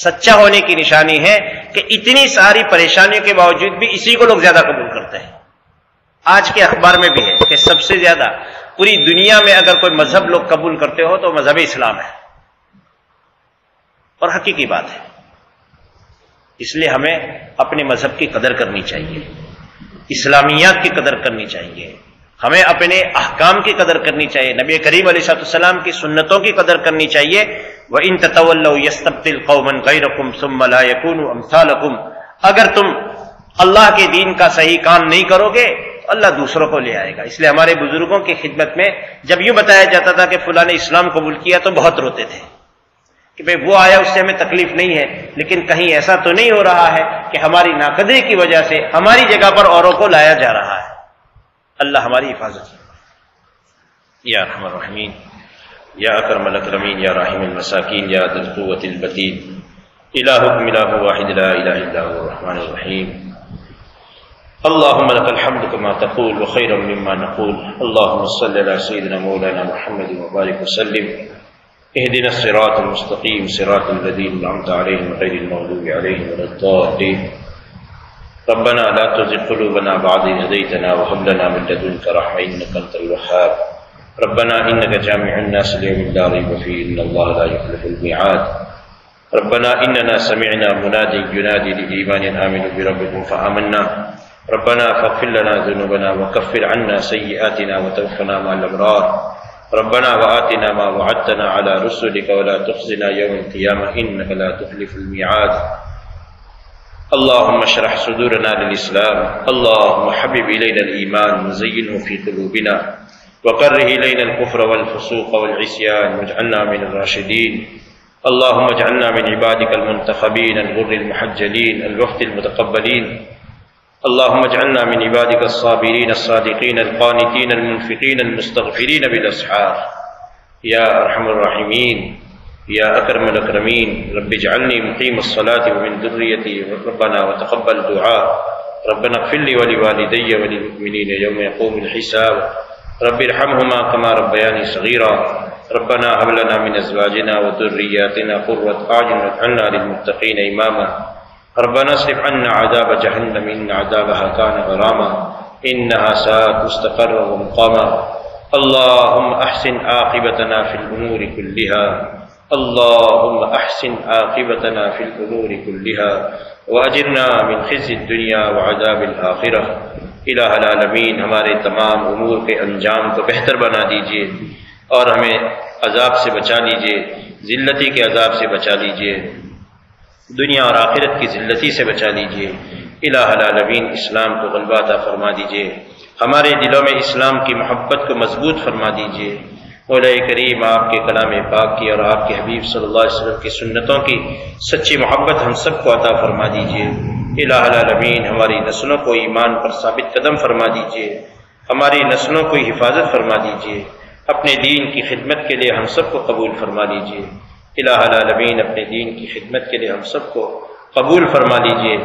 سچا ہونے کی نشانی ہے کہ اتنی ساری پریشانیوں کے باوجود بھی اسی کو لوگ زیادہ قبول کرتے ہیں۔ آج کے اخبار میں بھی ہے کہ سب سے زیادہ پوری دنیا میں اگر کوئی مذہب لوگ قبول کرتے ہو تو مذہب اسلام ہے، اور حقیقی بات ہے۔ اس لیے ہمیں اپنے مذہب کی قدر کرنی چاہیے، اسلامیات کی قدر کرنی چاہیے، ہمیں اپنے احکام کی قدر کرنی چاہیے، نبی کریم علیہ السلام کی سنتوں کی قدر کرنی چاہیے۔ وَإِن تَتَوَلَّوْا يَسْتَبْدِلْ قَوْمًا غَيْرَكُمْ ثُمَّ لَا يَكُونُوا أَمْثَالَكُمْ، اگر تم اللہ کے دین کا صحیح کام نہیں کرو گے تو اللہ دوسروں کو لے آئے گا۔ اس لیے ہمارے بزرگوں کی خدمت میں جب یوں بتایا جاتا تھا کہ فلاں نے اسلام قبول کیا تو بہت روتے تھے کہ بھئی وہ آیا، اس سے ہمیں تکلیف نہیں ہے، لیکن کہیں ایسا تو نہیں ہو رہا ہے کہ ہماری ناقدری کی وجہ سے ہماری جگہ پر اوروں کو لایا جا رہا ہے۔ اللہ ہماری حفاظت کرے۔ یا ارحم الراحمین، یا اکرم الاکرمین، یا راحم المساکین، یا ذی القوۃ المتین، الہکم الہ واحد لا الہ الا هو الرحمن الرحیم۔ اللهم لك الحمد كما تقول وخيرا مما نقول، اللهم صل على سيدنا مولانا محمد وبارك وسلم، اهدنا الصراط المستقيم صراط الذين أنعمت عليهم غير المغضوب عليهم ولا الضالين، ربنا لا تزغ قلوبنا بعد إذ هديتنا وهب لنا من لدنك رحمة إنك أنت الوهاب، ربنا إنك جامع الناس ليوم لا ريب فيه إن الله لا يخلف الميعاد، ربنا إننا سمعنا منادي ينادي للإيمان أن آمنوا بربكم فآمنا، ربنا فاغفر لنا ذنوبنا وكفر عنا سيئاتنا وتوفنا مع الأبرار، ربنا وآتنا ما وعدتنا على رسلك ولا تخزنا يوم القيامة إنك لا تخلف الميعاد، اللهم اشرح صدورنا للإسلام، اللهم حبب إلينا الإيمان وزينه في قلوبنا وكره إلينا الكفر والفسوق والعصيان واجعلنا من الراشدين، اللهم اجعلنا من عبادك المنتخبين الغر المحجلين الوفد المتقبلين، اللهم اجعلنا من عبادك الصابرين الصادقين القانتين المنفقين المستغفرين بالأسحار، يا أرحم الراحمين، يا أكرم الأكرمين، رب اجعلني مقيم الصلاة ومن ذريتي ربنا وتقبل دعاء، ربنا اغفر لي ولوالدي وللمؤمنين يوم يقوم الحساب، رب ارحمهما كما ربياني صغيرا، ربنا هب لنا من أزواجنا وذرياتنا قرة أعين واجعلنا للمتقين إماما، ربنا اصرف عنا عذاب جهنم إن عذابها كان غراما إنها ساءت مستقرا ومقاما، اللهم أحسن عاقبتنا في الأمور كلها، اللهم أحسن عاقبتنا في الأمور كلها وأجرنا من خزي الدنيا وعذاب الآخرة۔ الہ العالمین، ہمارے تمام امور کے انجام کو بہتر بنا دیجیے اور ہمیں عذاب سے بچا لیجیے، ذلتی کے عذاب سے بچا لیجیے، دنیا اور آخرت کی ذلتی سے بچا لیجیے۔ الہ العالمین، اسلام کو غلبہ عطا فرما دیجیے، ہمارے دلوں میں اسلام کی محبت کو مضبوط فرما دیجیے۔ مولا کریم، آپ کے کلام پاک کی اور آپ کے حبیب صلی اللہ علیہ وسلم کی سنتوں کی سچی محبت ہم سب کو عطا فرما دیجیے۔ الہ العالمین، ہماری نسلوں کو ایمان پر ثابت قدم فرما دیجیے، ہماری نسلوں کو حفاظت فرما دیجیے، اپنے دین کی خدمت کے لیے ہم سب کو قبول فرما لیجیے۔ الہ العالمین، اپنے دین کی خدمت کے لیے ہم سب کو قبول فرما لیجیے،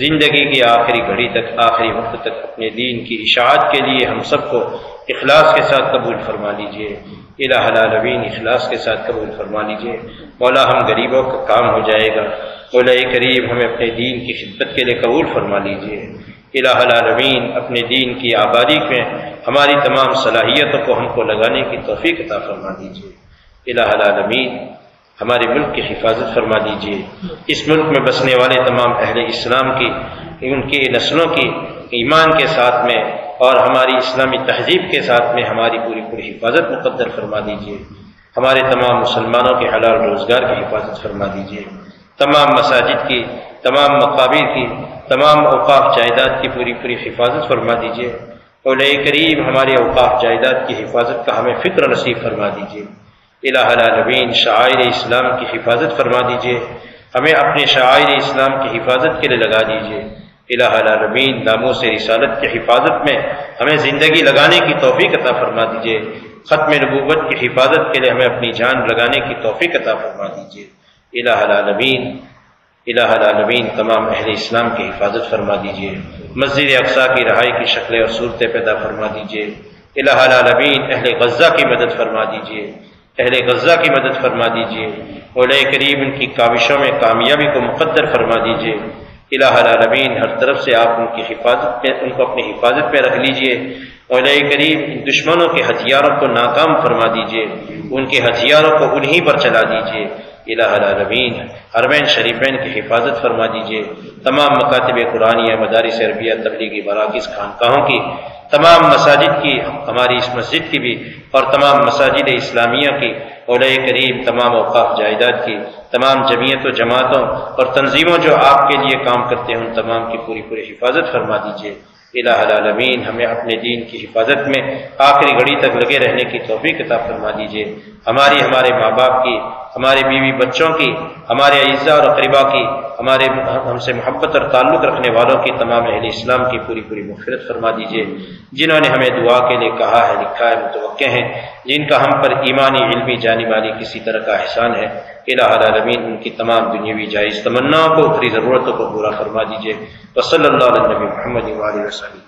زندگی کی آخری گھڑی تک، آخری وقت تک اپنے دین کی اشاعت کے لیے ہم سب کو اخلاص کے ساتھ قبول فرما لیجیے۔ الہ العالمین، اخلاص کے ساتھ قبول فرما لیجیے۔ مولا، ہم غریبوں کا کام ہو جائے گا، مولا کریم ہمیں اپنے دین کی خدمت کے لیے قبول فرما لیجیے۔ الہ العالمین، اپنے دین کی آبادی میں ہماری تمام صلاحیتوں کو ہم کو لگانے کی توفیق عطا فرما دیجیے۔ الہ العالمین، ہمارے ملک کی حفاظت فرما دیجیے، اس ملک میں بسنے والے تمام اہل اسلام کی، ان کی نسلوں کی ایمان کے ساتھ میں اور ہماری اسلامی تہذیب کے ساتھ میں ہماری پوری حفاظت مقدر فرما دیجیے۔ ہمارے تمام مسلمانوں کے حلال روزگار کی حفاظت فرما دیجیے، تمام مساجد کی، تمام مقابر کی، تمام اوقاف جائیداد کی پوری حفاظت فرما دیجیے۔ مولا کریم، ہمارے اوقاف جائیداد کی حفاظت کا ہمیں فکر نصیب فرما دیجیے۔ الہ العالمین، شعائر اسلام کی حفاظت فرما دیجیے، ہمیں اپنے شعائر اسلام کی حفاظت کے لیے لگا دیجیے۔ الہ العالمین، ناموس رسالت کی حفاظت میں ہمیں زندگی لگانے کی توفیق عطا فرما دیجیے، ختم نبوت کی حفاظت کے لیے ہمیں اپنی جان لگانے کی توفیق عطا فرما دیجیے۔ الہ العالمین، تمام اہل اسلام کی حفاظت فرما دیجیے، مسجد اقصیٰ کی رہائی کی شکلیں اور صورتیں پیدا فرما دیجیے۔ الہ العالمین اہل غزہ کی مدد فرما دیجیے، اہل غزہ کی مدد فرما دیجیے، مولا کریم ان کی کاوشوں میں کامیابی کو مقدر فرما دیجیے۔ الہ العالمین ہر طرف سے آپ ان کی حفاظت میں، ان کو اپنی حفاظت میں رکھ لیجیے۔ مولا کریم ان دشمنوں کے ہتھیاروں کو ناکام فرما دیجیے، ان کے ہتھیاروں کو انہی پر چلا دیجیے۔ الہ العالمین حرمین شریفین کی حفاظت فرما دیجیے، تمام مکاتب قرآنیہ، مدارس عربیہ، تبلیغی مراکز، خانقاہوں کی، تمام مساجد کی، ہماری اس مسجد کی بھی، اور تمام مساجد اسلامیہ کی، مولا کریم تمام اوقاف جائیداد کی، تمام جمعیت و جماعتوں اور تنظیموں جو آپ کے لیے کام کرتے ہیں ان تمام کی پوری حفاظت فرما دیجیے۔ الہ العالمین ہمیں اپنے دین کی حفاظت میں آخری گھڑی تک لگے رہنے کی توفیق عطا فرما دیجیے۔ ہمارے ماں باپ کی، ہمارے بیوی بچوں کی، ہمارے اعزاء اور اقربا کی، ہمارے ہم سے محبت اور تعلق رکھنے والوں کی، تمام اہل اسلام کی پوری مغفرت فرما دیجیے۔ جنہوں نے ہمیں دعا کے لیے کہا ہے، لکھا ہے، متوقع ہیں، جن کا ہم پر ایمانی، علمی، جانی مالی کسی طرح کا احسان ہے، الہ العالمین ان کی تمام دنیاوی جائز تمناؤں کو، اخری ضرورتوں کو پورا فرما دیجیے۔ وصلی اللہ علی نبی محمد وآلہ وصحبہ۔